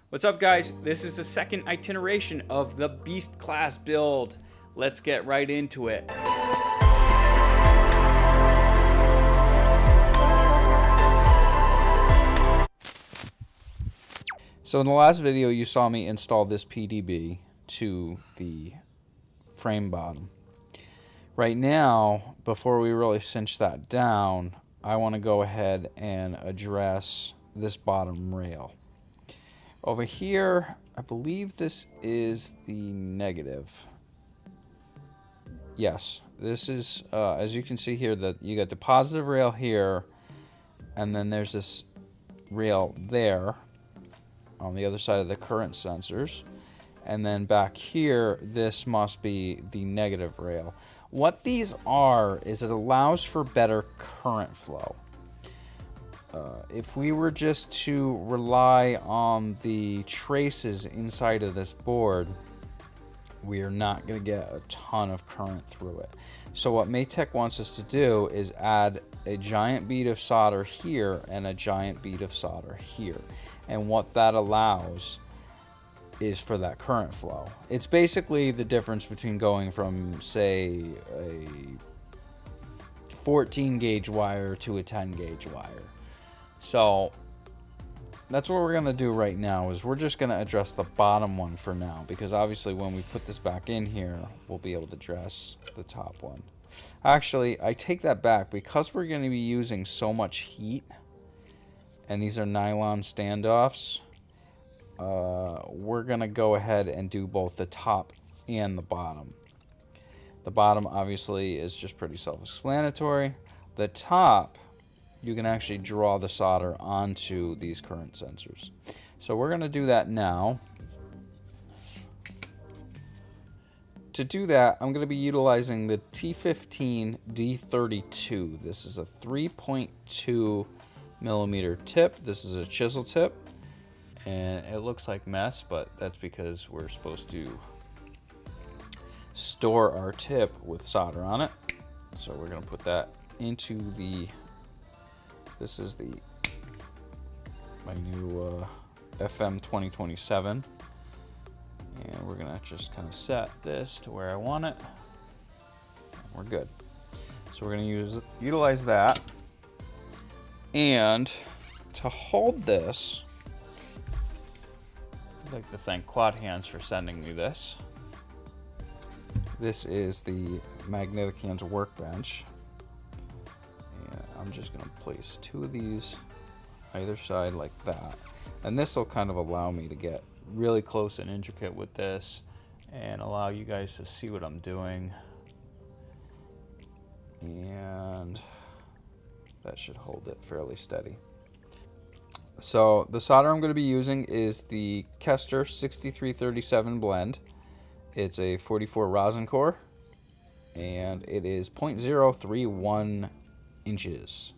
What's up, guys? This is the second itineration of the Beast class build. Let's get right into it. So in the last video you saw me install this PDB to the frame bottom. Right now, before we really cinch that down, I want to go ahead and address this bottom rail. Over here, I believe this is the negative. Yes, this is, as you can see here, that you got the positive rail here, and then there's this rail there on the other side of the current sensors. And then back here, this must be the negative rail. What these are is it allows for better current flow. If we were just to rely on the traces inside of this board, we are not going to get a ton of current through it. So what Maytech wants us to do is add a giant bead of solder here and a giant bead of solder here. And what that allows is for that current flow. It's basically the difference between going from, say, a 14 gauge wire to a 10 gauge wire. So that's what we're going to do right now, is we're just going to address the bottom one for now, because obviously when we put this back in here, we'll be able to address the top one. Actually, I take that back. Because we're going to be using so much heat, and these are nylon standoffs, we're going to go ahead and do both the top and the bottom. The bottom obviously is just pretty self-explanatory. The top, you can actually draw the solder onto these current sensors. So we're going to do that now. To do that, I'm going to be utilizing the T15 D32. This is a 3.2 millimeter tip. This is a chisel tip. And it looks like mess, but that's because we're supposed to store our tip with solder on it. So we're going to put that into the, this is my new FM 2027. And we're going to just kind of set this to where I want it. We're good. So we're going to utilize that. And to hold this, I'd like to thank Quad Hands for sending me this. This is the Magnetic Hands workbench. And I'm just going to place two of these either side like that. And this will kind of allow me to get really close and intricate with this and allow you guys to see what I'm doing. And that should hold it fairly steady. So the solder I'm going to be using is the Kester 6337 blend. It's a 44 rosin core, and it is 0.031 inches.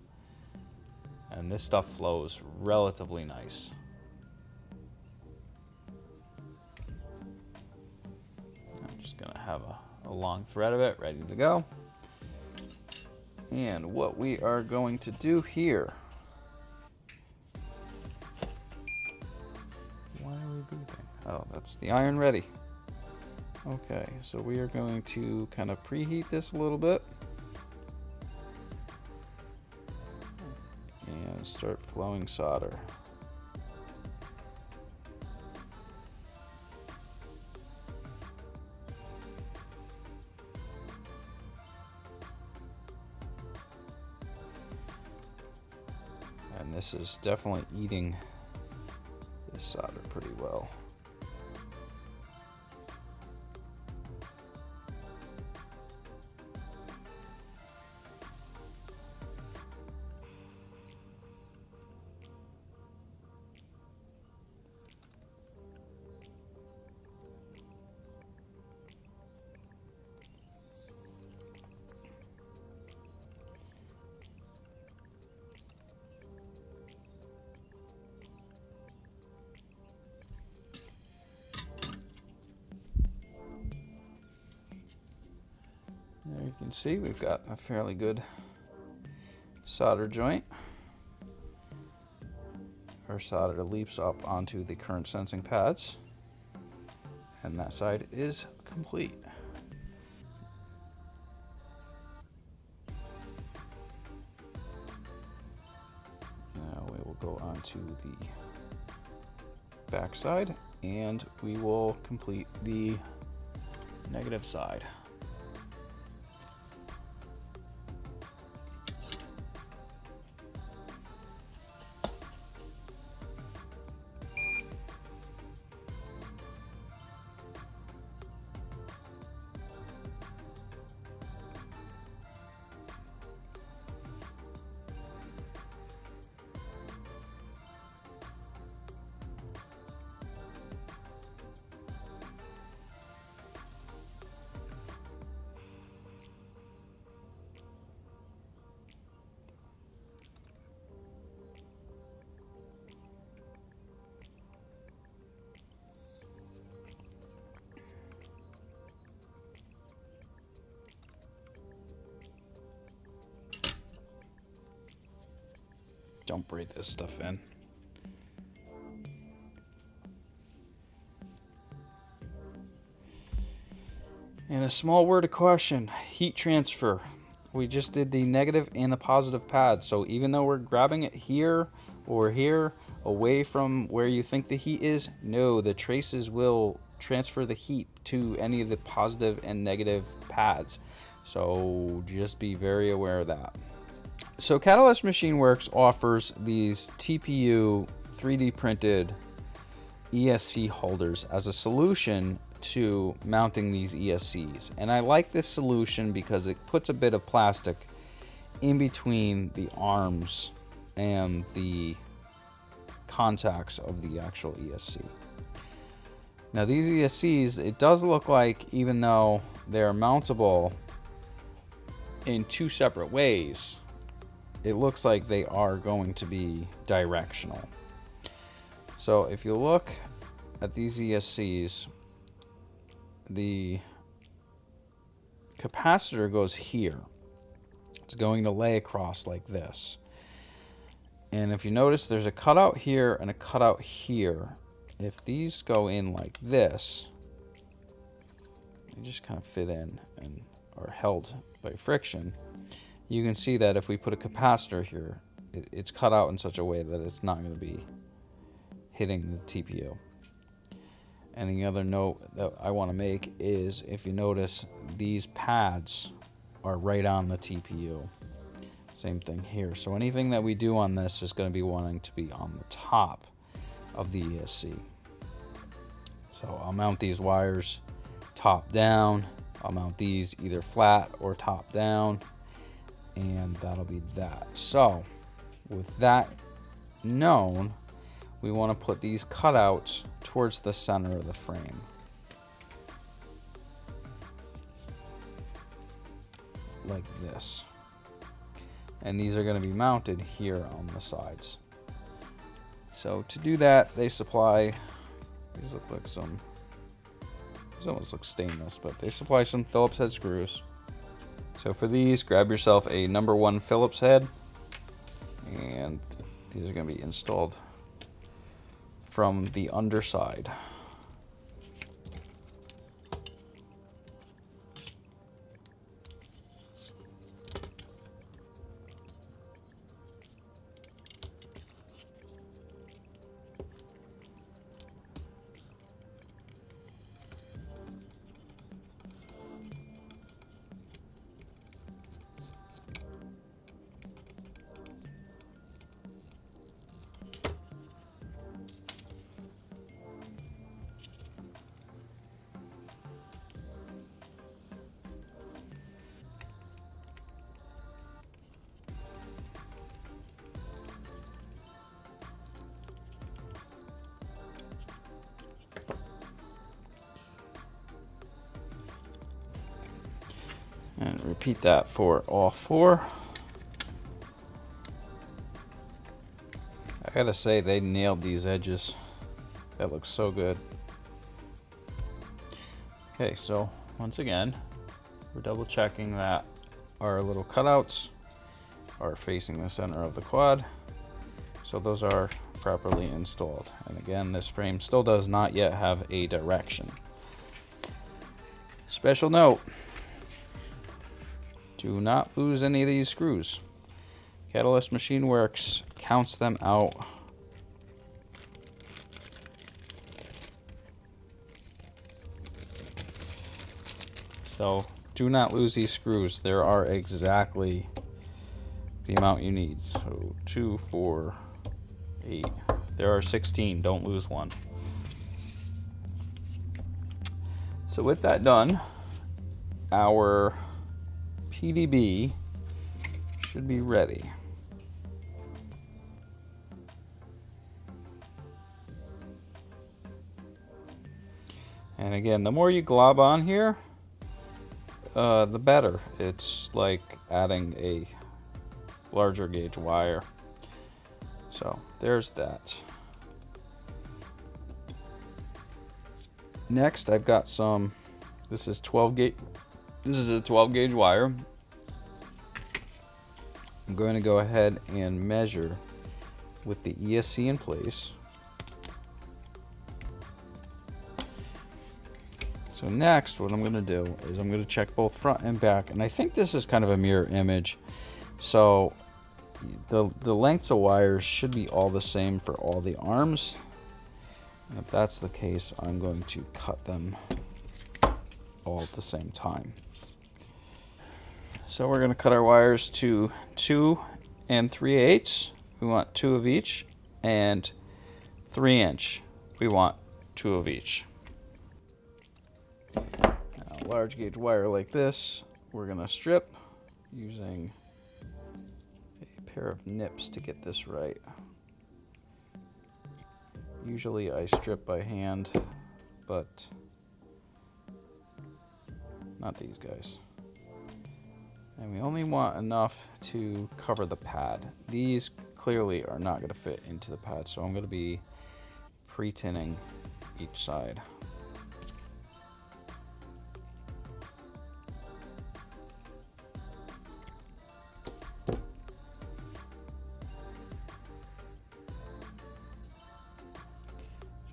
And this stuff flows relatively nice. I'm just going to have a long thread of it ready to go. And what we are going to do here, why are we beeping? Oh, that's the iron ready. Okay, so we are going to kind of preheat this a little bit and start flowing solder. And this is definitely eating this solder pretty well. There you can see we've got a fairly good solder joint. Our our solder leaps up onto the current sensing pads, and that side is complete. Now we will go on to the back side, and we will complete the negative side. Don't braid this stuff in. And a small word of caution, heat transfer. We just did the negative and the positive pad, so even though we're grabbing it here or here, away from where you think the heat is, no, the traces will transfer the heat to any of the positive and negative pads. So just be very aware of that. So Catalyst Machine Works offers these TPU 3D printed ESC holders as a solution to mounting these ESCs. And I like this solution because it puts a bit of plastic in between the arms and the contacts of the actual ESC. Now these ESCs, it does look like, even though they're mountable in two separate ways, it looks like they are going to be directional. So if you look at these ESCs, the capacitor goes here. It's going to lay across like this. And if you notice, there's a cutout here and a cutout here. If these go in like this, they just kind of fit in and are held by friction. You can see that if we put a capacitor here, it's cut out in such a way that it's not going to be hitting the TPU. And the other note that I want to make is, if you notice, these pads are right on the TPU. Same thing here. So anything that we do on this is going to be wanting to be on the top of the ESC. So I'll mount these wires top down. I'll mount these either flat or top down. And that'll be that. So with that known, we want to put these cutouts towards the center of the frame. Like this. And these are going to be mounted here on the sides. So to do that, they supply, these look like some, these almost look stainless, but they supply some Phillips head screws. So for these, grab yourself a #1 Phillips head, and these are going to be installed from the underside. And repeat that for all four. I gotta say, they nailed these edges. That looks so good. Okay, so once again, we're double checking that our little cutouts are facing the center of the quad. So those are properly installed. And again, this frame still does not yet have a direction. Special note, do not lose any of these screws. Catalyst Machine Works counts them out. So do not lose these screws. There are exactly the amount you need. So 2, 4, 8. There are 16. Don't lose one. So with that done, our PDB should be ready. And again, the more you glob on here, the better. It's like adding a larger gauge wire. So there's that. Next, I've got some. This is 12 gauge. This is a 12 gauge wire. I'm going to go ahead and measure with the ESC in place. So next, what I'm going to do is I'm going to check both front and back, and I think this is kind of a mirror image. So the lengths of wires should be all the same for all the arms. And if that's the case, I'm going to cut them all at the same time. So we're going to cut our wires to 2 3/8. We want 2 of each, and 3-inch. We want 2 of each. Now, large gauge wire like this, we're going to strip using a pair of nips to get this right. Usually I strip by hand, but not these guys. And we only want enough to cover the pad. These clearly are not going to fit into the pad, so I'm going to be pre-tinning each side.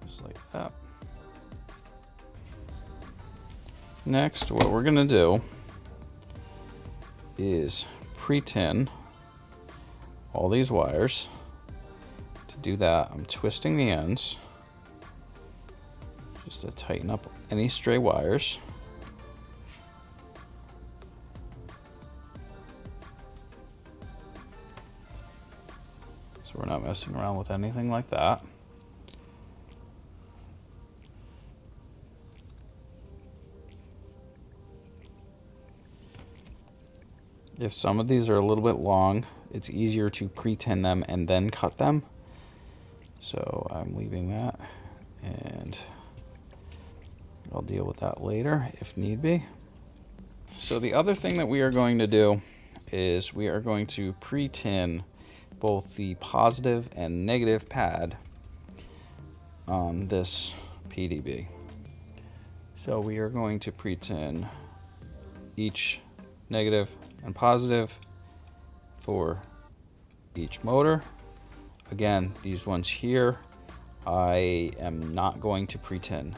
Just like that. Next, what we're going to do is pre-tin all these wires. To do that, I'm twisting the ends just to tighten up any stray wires. So we're not messing around with anything like that. If some of these are a little bit long, it's easier to pre-tin them and then cut them. So I'm leaving that, and I'll deal with that later if need be. So the other thing that we are going to do is we are going to pre-tin both the positive and negative pad on this PDB. So we are going to pre-tin each negative and positive for each motor. Again, these ones here, I am not going to pre-tin.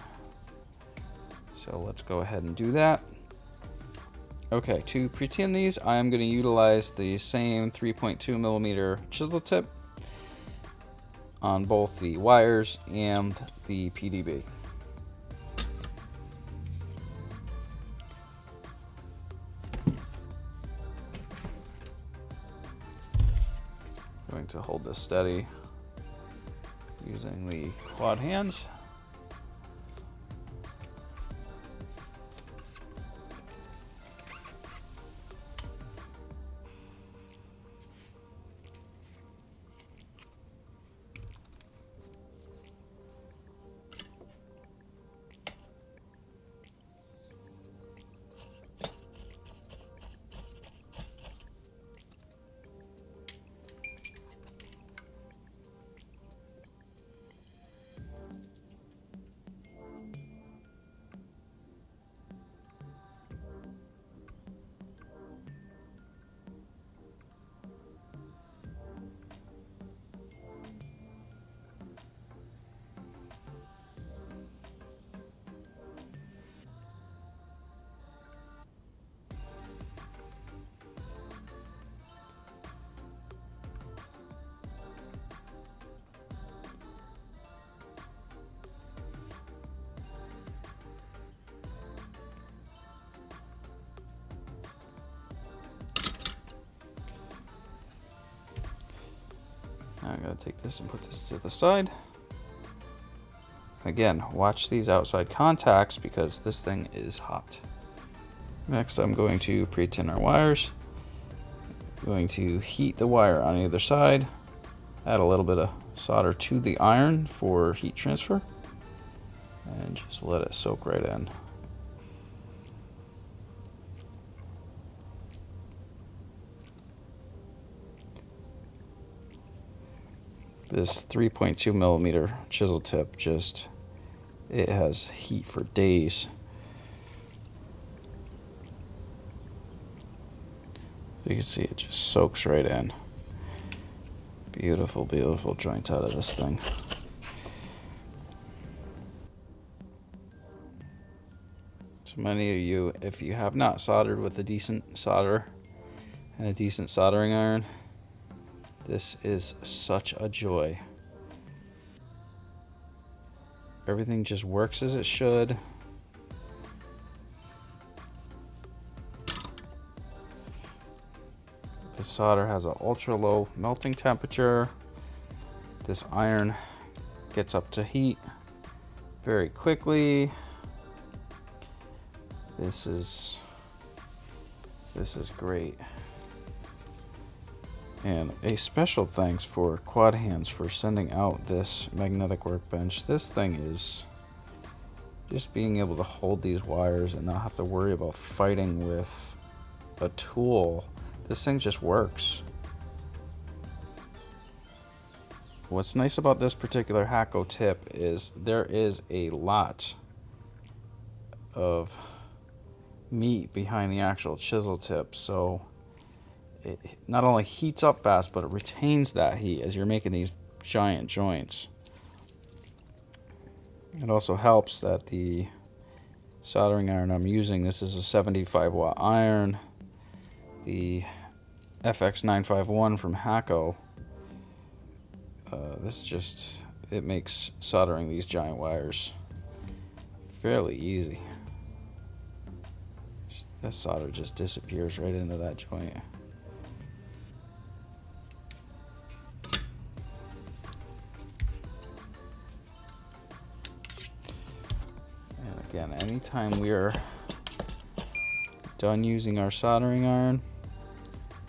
So let's go ahead and do that. Okay, to pre-tin these, I am going to utilize the same 3.2 millimeter chisel tip on both the wires and the PDB. Going to hold this steady using the quad hands. take this and put this to the side. Again, watch these outside contacts because this thing is hot. Next, I'm going to pre-tin our wires. I'm going to heat the wire on either side. Add a little bit of solder to the iron for heat transfer. And just let it soak right in. This 3.2 millimeter chisel tip it has heat for days. You can see it just soaks right in. Beautiful, beautiful joints out of this thing. So many of you, if you have not soldered with a decent solder and a decent soldering iron, this is such a joy. Everything just works as it should. The solder has an ultra low melting temperature. This iron gets up to heat very quickly. This is great. And a special thanks for Quad Hands for sending out this magnetic workbench. This thing is just being able to hold these wires and not have to worry about fighting with a tool. This thing just works. What's nice about this particular Hakko tip is there is a lot of meat behind the actual chisel tip, so it not only heats up fast, but it retains that heat as you're making these giant joints. It also helps that the soldering iron I'm using, this is a 75 watt iron, the FX951 from Hakko. It makes soldering these giant wires fairly easy. That solder just disappears right into that joint. And again, anytime we are done using our soldering iron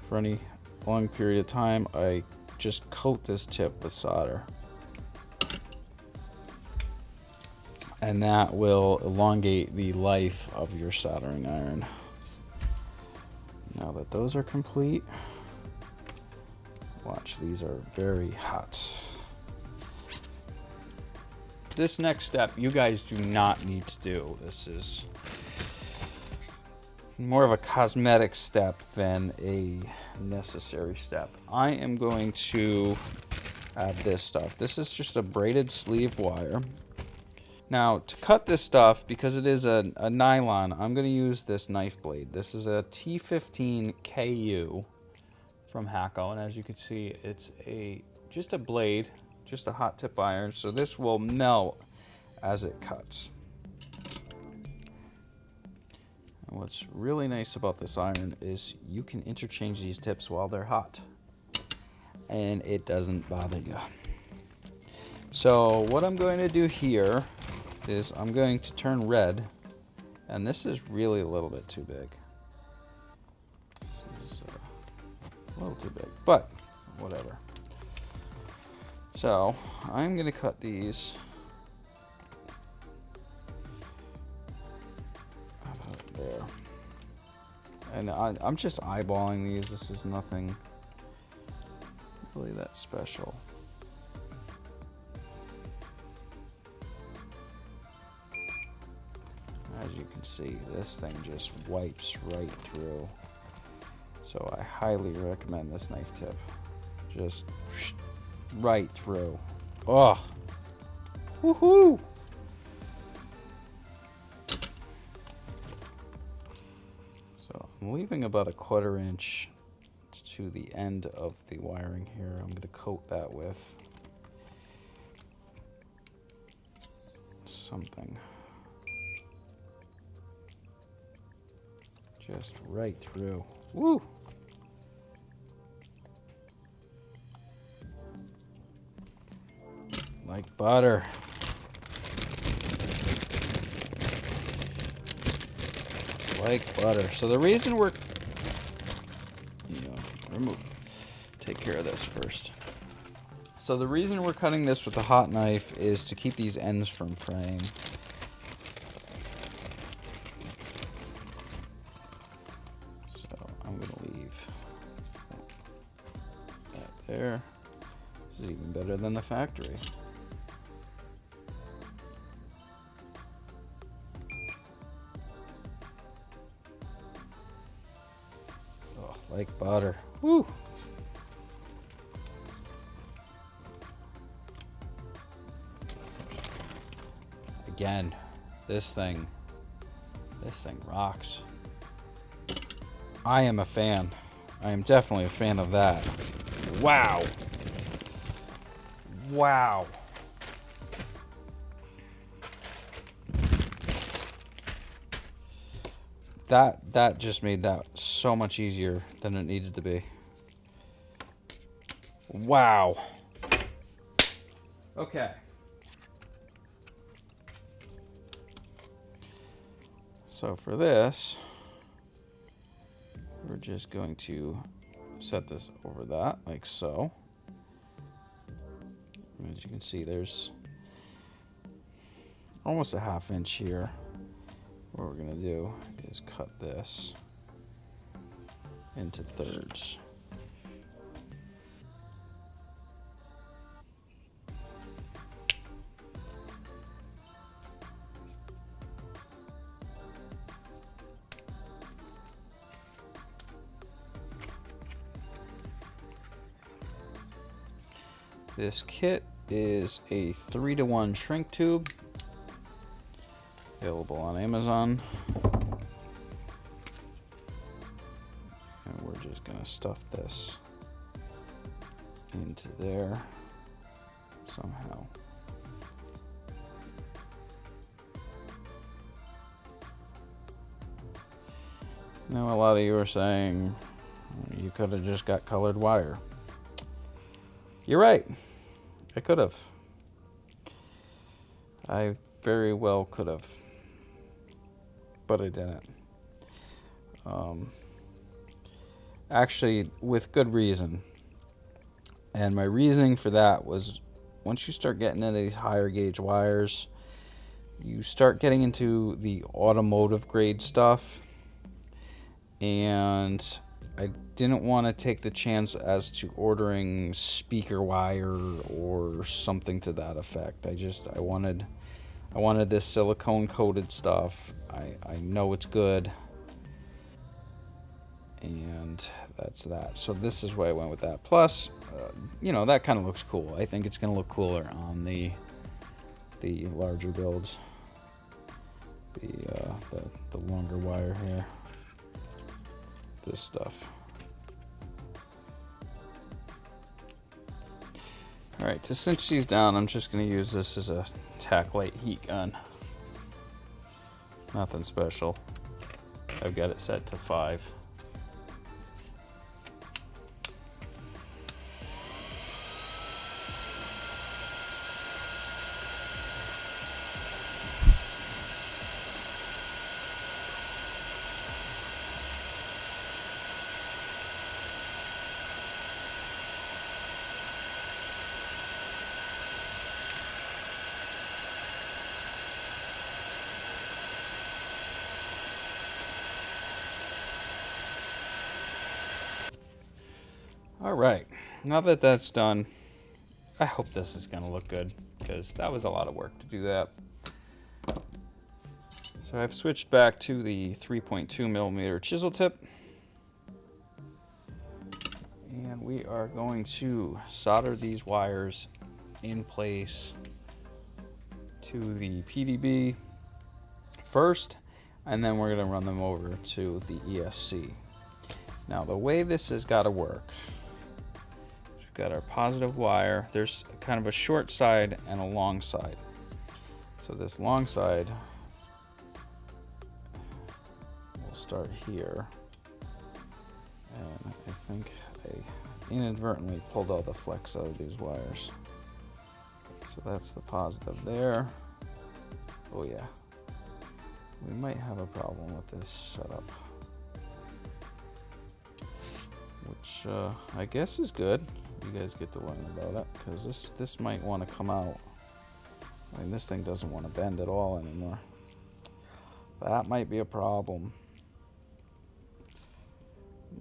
for any long period of time, I just coat this tip with solder. And that will elongate the life of your soldering iron. Now that those are complete, watch, these are very hot. This next step, you guys do not need to do. This is More of a cosmetic step than a necessary step. I am going to add this stuff. This is just a braided sleeve wire. Now, to cut this stuff, because it is a nylon, I'm going to use this knife blade. This is a T15 KU from Hakko, and as you can see, it's just a blade, just a hot tip iron, so this will melt as it cuts. And what's really nice about this iron is you can interchange these tips while they're hot, and it doesn't bother you. So what I'm going to do here is I'm going to turn red, and this is really a little bit too big. This is a little too big, but whatever. So I'm going to cut these about there, and I'm just eyeballing these. This is nothing really that special. As you can see, this thing just wipes right through. So I highly recommend this knife tip. Just right through. Oh, woohoo! So I'm leaving about a 1/4 inch to the end of the wiring here. I'm going to coat that with something. Just right through. Woo! Like butter. Like butter. So the reason we're, take care of this first. So the reason we're cutting this with a hot knife is to keep these ends from fraying. So I'm gonna leave that there. This is even better than the factory. Oh, like butter. Woo! Again, this thing rocks. I am a fan. I am definitely a fan of that. Wow. Wow. That just made that so much easier than it needed to be. Wow. Okay. So for this, we're just going to set this over that, like so. As you can see, there's almost a 1/2 inch here. What we're gonna do is cut this into thirds. This kit is a 3-to-1 shrink tube, available on Amazon. And we're just gonna stuff this into there somehow. Now a lot of you are saying you could have just got colored wire. You're right. I could have. I very well could have. But I didn't. Actually, with good reason. And my reasoning for that was once you start getting into these higher gauge wires, you start getting into the automotive grade stuff. And I didn't want to take the chance as to ordering speaker wire or something to that effect. I wanted this silicone coated stuff. I know it's good. And that's that. So this is why I went with that. Plus, that kind of looks cool. I think it's going to look cooler on the larger builds. The longer wire here. This stuff. Alright, to cinch these down, I'm just going to use this as a tack light heat gun. Nothing special. I've got it set to 5. All right, now that that's done, I hope this is gonna look good because that was a lot of work to do that. So I've switched back to the 3.2 millimeter chisel tip. And we are going to solder these wires in place to the PDB first, and then we're gonna run them over to the ESC. Now the way this has gotta work, got our positive wire. There's kind of a short side and a long side. So this long side will start here. And I think I inadvertently pulled all the flex out of these wires. So So that's the positive there. Oh yeah. We might have a problem with this setup. Which I guess is good. You guys get to learn about it, because this might want to come out. I mean, this thing doesn't want to bend at all anymore. That might be a problem.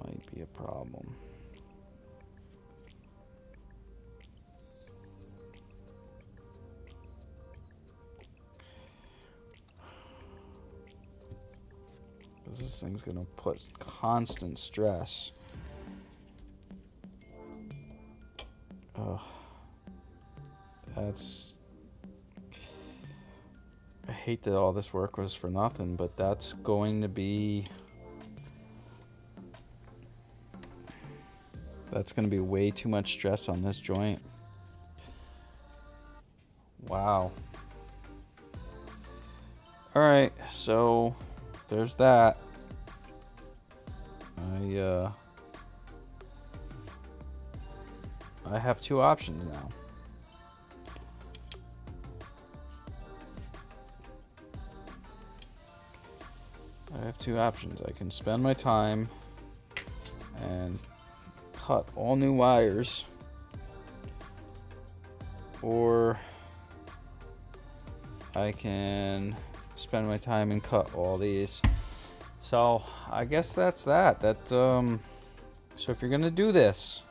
Might be a problem. This thing's gonna put constant stress. Oh, I hate that all this work was for nothing, but that's going to be way too much stress on this joint. Wow. All right, so there's that. I have two options now. I have two options. I can spend my time and cut all new wires, or I can spend my time and cut all these. So I guess that's that. So if you're gonna do this,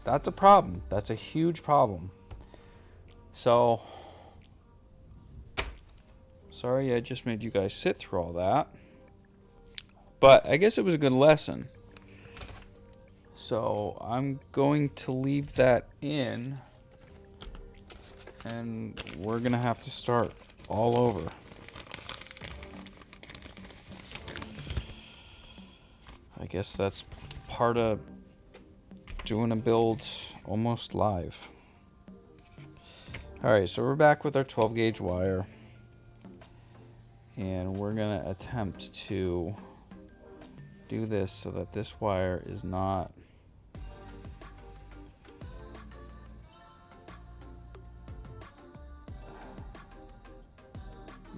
that's a problem. That's a huge problem. So sorry I just made you guys sit through all that, but I guess it was a good lesson. So I'm going to leave that in, and we're gonna have to start all over. I guess that's part of doing a build almost live. Alright, so we're back with our 12 gauge wire, and we're gonna attempt to do this so that this wire is not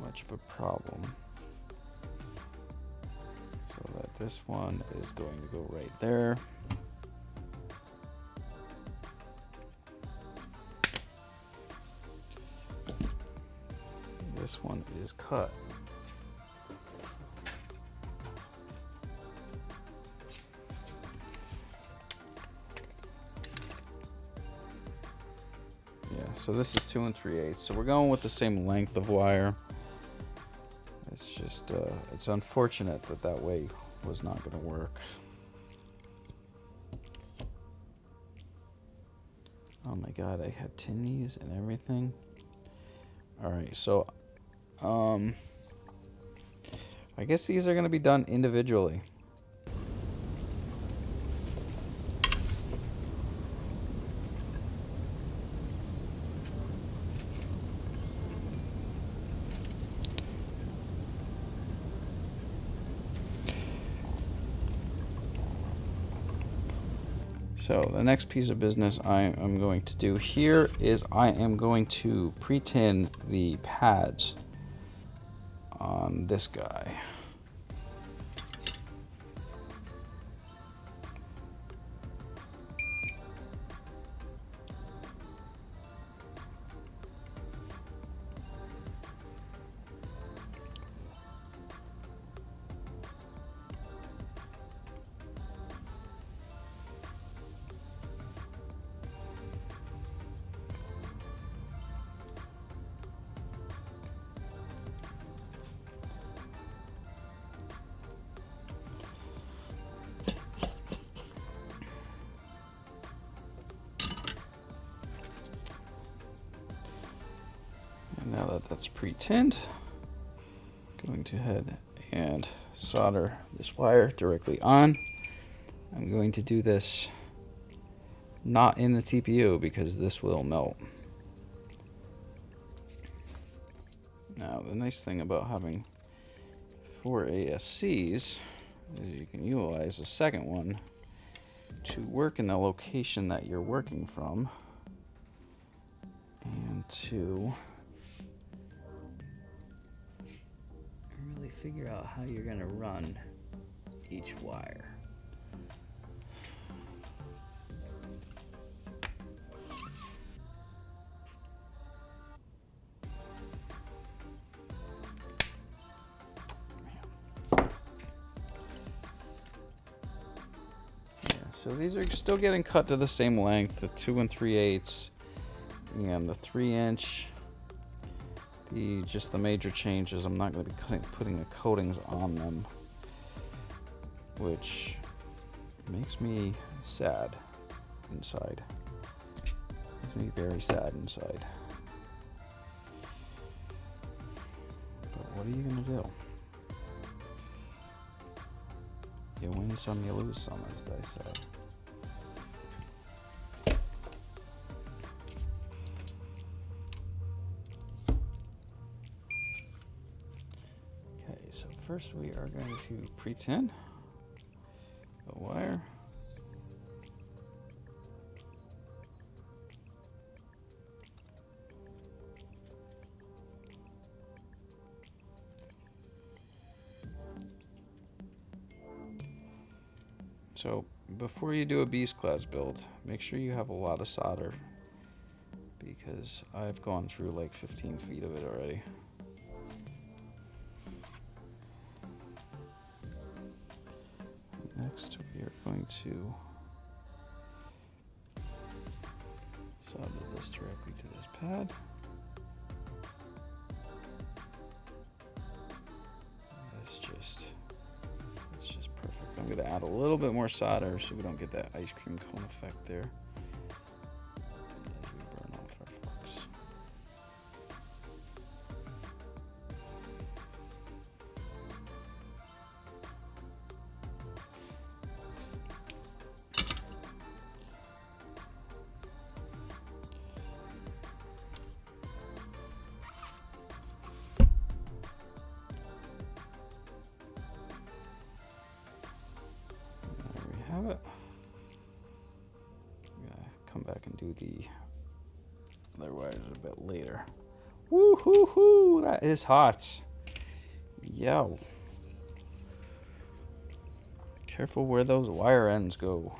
much of a problem. So that this one is going to go right there. This one is cut. Yeah, so this is 2 3/8. So we're going with the same length of wire. It's just, it's unfortunate that that way was not going to work. Oh my god, I had tinnies and everything. Alright, so, I guess these are going to be done individually. So the next piece of business I am going to do here is I am going to pre-tin the pads on this guy. Now that that's pre-tinned, I'm going to head and solder this wire directly on. I'm going to do this not in the TPU because this will melt. Now the nice thing about having 4 ASCs is you can utilize a second one to work in the location that you're working from. to really figure out how you're going to run each wire. So these are still getting cut to the same length, the 2 3/8 and the 3-inch. Just the major changes, I'm not going to be putting the coatings on them, which makes me sad inside. Makes me very sad inside. But what are you going to do? You win some, you lose some, as they say. Okay, so first we are going to pre-tin the wire. So before you do a beast class build, make sure you have a lot of solder, because I've gone through like 15 feet of it already. Next, we are going to solder this directly to this pad. It's just perfect. I'm going to add a little bit more solder so we don't get that ice cream cone effect there as we burn off our flux. Have it. I'm gonna come back and do the other wires a bit later. Woo hoo hoo! That is hot. Yo. Careful where those wire ends go.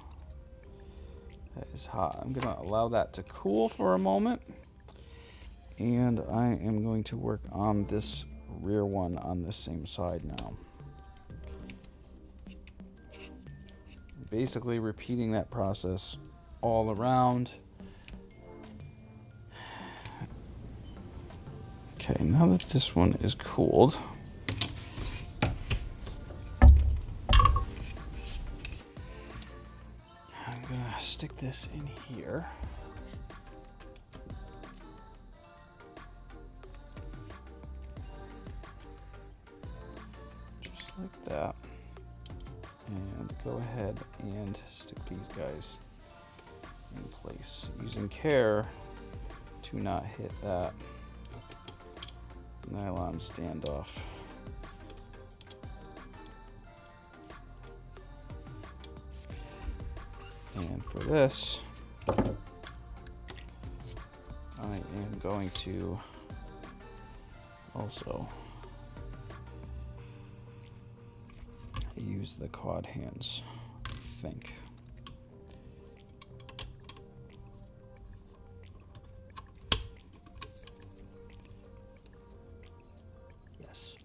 That is hot. I'm gonna allow that to cool for a moment, and I am going to work on this rear one on this same side now. Basically repeating that process all around. Okay, now that this one is cooled, I'm gonna stick this in here. Just like that. And go ahead and stick these guys in place, using care to not hit that nylon standoff. And for this, I am going to also use the quad hands, I think. Yes.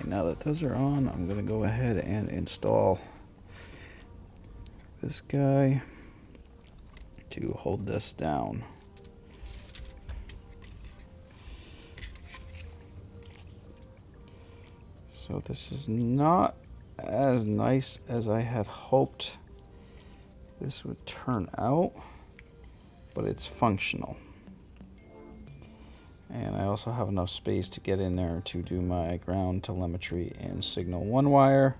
now that those are on, I'm going to go ahead and install this guy to hold this down. So this is not as nice as I had hoped this would turn out, but it's functional. And I also have enough space to get in there to do my ground telemetry and signal one wire,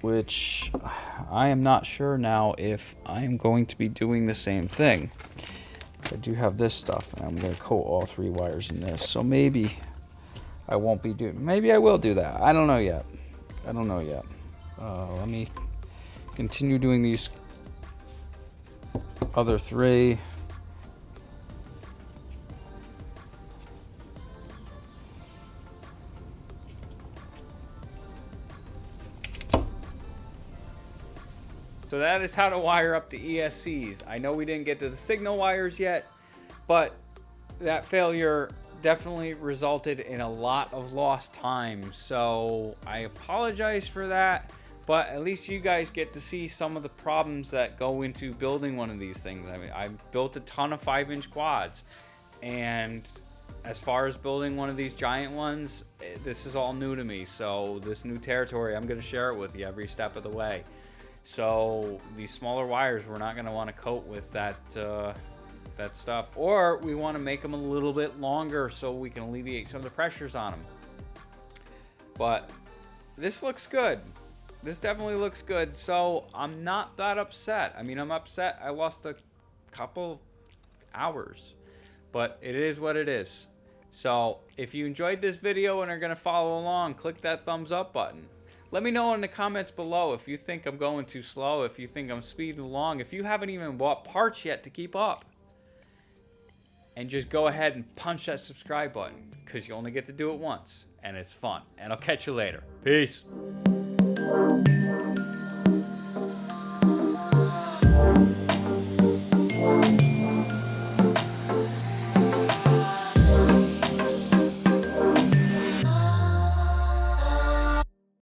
which I am not sure now if I am going to be doing the same thing. I do have this stuff, and I'm going to coat all 3 wires in this, so maybe I won't be doing, maybe I will do that. I don't know yet. I don't know yet. Let me continue doing these other 3. So that is how to wire up the ESCs. I know we didn't get to the signal wires yet, but that failure definitely resulted in a lot of lost time. So I apologize for that, but at least you guys get to see some of the problems that go into building one of these things. I mean, I built a ton of 5-inch quads, and as far as building one of these giant ones, this is all new to me. So this new territory, I'm going to share it with you every step of the way. So these smaller wires, we're not going to want to coat with that stuff, or we want to make them a little bit longer so we can alleviate some of the pressures on them. But this looks good. This definitely looks good. So I'm not that upset. I mean, I'm upset I lost a couple hours, but it is what it is. So if you enjoyed this video and are going to follow along, click that thumbs up button. Let me know in the comments below if you think I'm going too slow, if you think I'm speeding along, if you haven't even bought parts yet to keep up. And just go ahead and punch that subscribe button, because you only get to do it once, and it's fun. And I'll catch you later. Peace.